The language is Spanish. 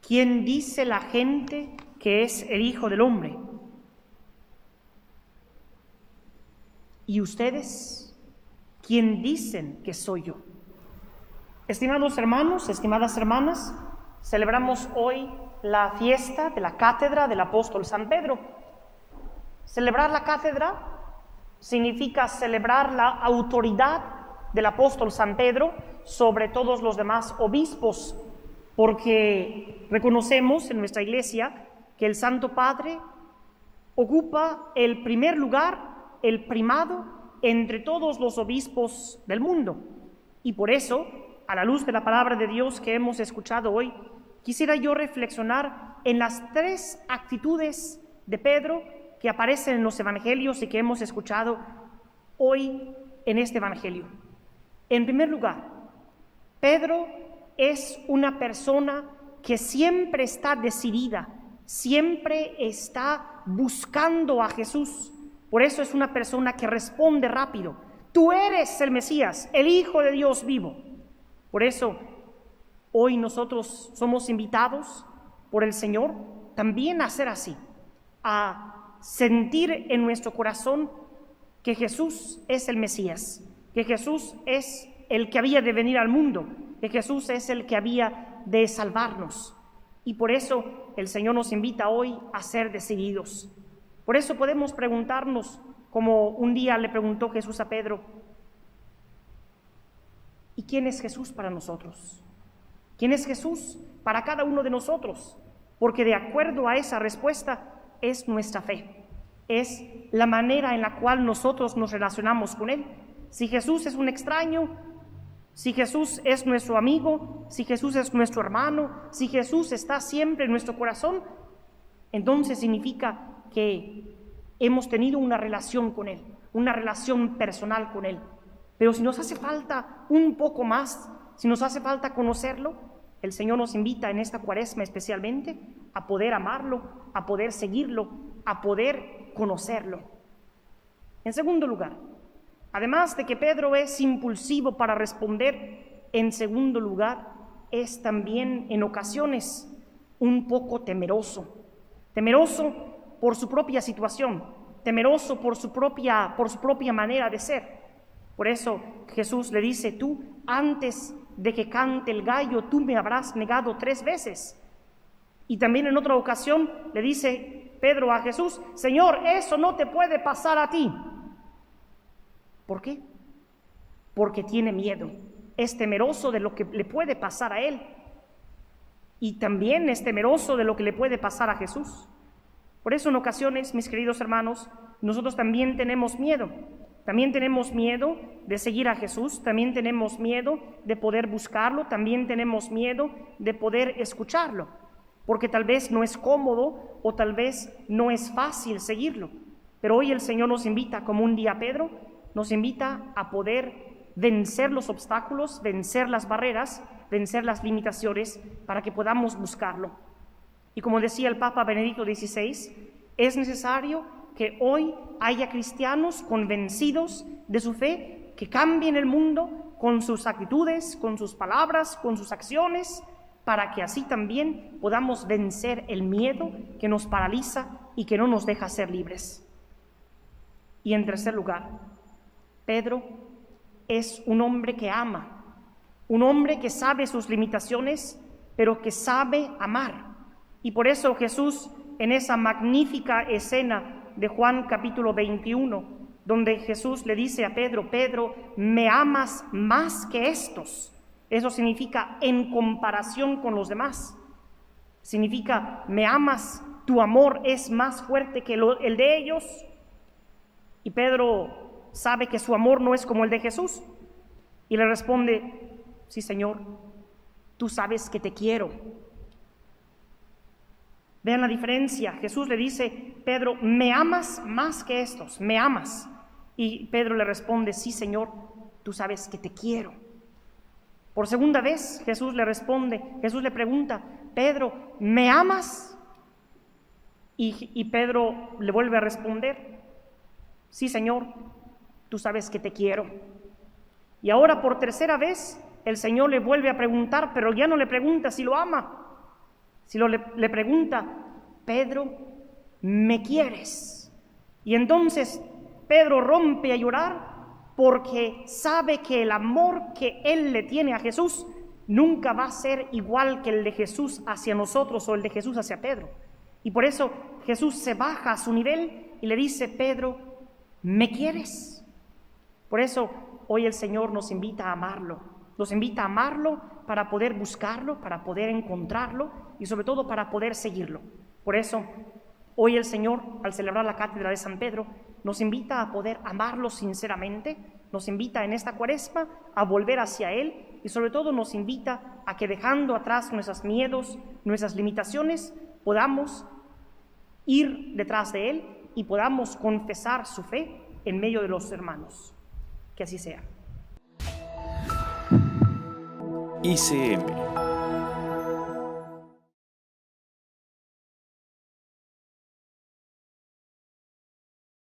¿quién dice la gente que es el Hijo del Hombre? ¿Y ustedes? ¿Quién dicen que soy yo? Estimados hermanos, estimadas hermanas, celebramos hoy la fiesta de la cátedra del apóstol San Pedro. Celebrar la cátedra significa celebrar la autoridad del apóstol San Pedro sobre todos los demás obispos, porque reconocemos en nuestra iglesia que el Santo Padre ocupa el primer lugar, el primado entre todos los obispos del mundo. Y por eso, a la luz de la palabra de Dios que hemos escuchado hoy, quisiera yo reflexionar en las tres actitudes de Pedro que aparecen en los evangelios y que hemos escuchado hoy en este evangelio. En primer lugar, Pedro es una persona que siempre está decidida, siempre está buscando a Jesús. Por eso es una persona que responde rápido. Tú eres el Mesías, el Hijo de Dios vivo. Por eso, hoy nosotros somos invitados por el Señor también a ser así, a sentir en nuestro corazón que Jesús es el Mesías, que Jesús es el que había de venir al mundo, que Jesús es el que había de salvarnos. Y por eso el Señor nos invita hoy a ser decididos. Por eso podemos preguntarnos, como un día le preguntó Jesús a Pedro, ¿y quién es Jesús para nosotros? ¿Quién es Jesús para cada uno de nosotros? Porque de acuerdo a esa respuesta es nuestra fe, es la manera en la cual nosotros nos relacionamos con Él. Si Jesús es un extraño, si Jesús es nuestro amigo, si Jesús es nuestro hermano, si Jesús está siempre en nuestro corazón, entonces significa que hemos tenido una relación con Él, una relación personal con Él. Pero si nos hace falta un poco más, si nos hace falta conocerlo, el Señor nos invita en esta Cuaresma especialmente a poder amarlo, a poder seguirlo, a poder conocerlo. En segundo lugar, además de que Pedro es impulsivo para responder, en segundo lugar, es también en ocasiones un poco temeroso. Temeroso por su propia situación, temeroso por su propia manera de ser. Por eso Jesús le dice, tú, antes de que cante el gallo, tú me habrás negado 3 veces. Y también en otra ocasión le dice Pedro a Jesús, Señor, eso no te puede pasar a ti. ¿Por qué? Porque tiene miedo, es temeroso de lo que le puede pasar a él. Y también es temeroso de lo que le puede pasar a Jesús. Por eso en ocasiones, mis queridos hermanos, nosotros también tenemos miedo. También tenemos miedo de seguir a Jesús, también tenemos miedo de poder buscarlo, también tenemos miedo de poder escucharlo, porque tal vez no es cómodo o tal vez no es fácil seguirlo. Pero hoy el Señor nos invita, como un día Pedro, nos invita a poder vencer los obstáculos, vencer las barreras, vencer las limitaciones para que podamos buscarlo. Y como decía el Papa Benedicto XVI, es necesario que hoy haya cristianos convencidos de su fe, que cambien el mundo con sus actitudes, con sus palabras, con sus acciones, para que así también podamos vencer el miedo que nos paraliza y que no nos deja ser libres. Y en tercer lugar, Pedro es un hombre que ama, un hombre que sabe sus limitaciones, pero que sabe amar. Y por eso Jesús, en esa magnífica escena de Juan capítulo 21, donde Jesús le dice a Pedro, Pedro, ¿me amas más que estos? Eso significa en comparación con los demás. Significa, ¿me amas? ¿Tu amor es más fuerte que el de ellos? Y Pedro sabe que su amor no es como el de Jesús. Y le responde, sí, Señor, tú sabes que te quiero. Vean la diferencia. Jesús le dice, Pedro, ¿me amas más que estos? ¿Me amas? Y Pedro le responde, sí, Señor, tú sabes que te quiero. Por segunda vez Jesús le responde, Jesús le pregunta, Pedro, ¿me amas? Y Pedro le vuelve a responder, sí, Señor, tú sabes que te quiero. Y ahora por tercera vez el Señor le vuelve a preguntar, pero ya no le pregunta si lo ama, Si le pregunta, Pedro, ¿me quieres? Y entonces Pedro rompe a llorar porque sabe que el amor que él le tiene a Jesús nunca va a ser igual que el de Jesús hacia nosotros o el de Jesús hacia Pedro. Y por eso Jesús se baja a su nivel y le dice, Pedro, ¿me quieres? Por eso hoy el Señor nos invita a amarlo. Nos invita a amarlo para poder buscarlo, para poder encontrarlo y sobre todo para poder seguirlo. Por eso hoy el Señor, al celebrar la cátedra de San Pedro, nos invita a poder amarlo sinceramente, nos invita en esta Cuaresma a volver hacia Él y sobre todo nos invita a que dejando atrás nuestros miedos, nuestras limitaciones, podamos ir detrás de Él y podamos confesar su fe en medio de los hermanos. Que así sea. ICM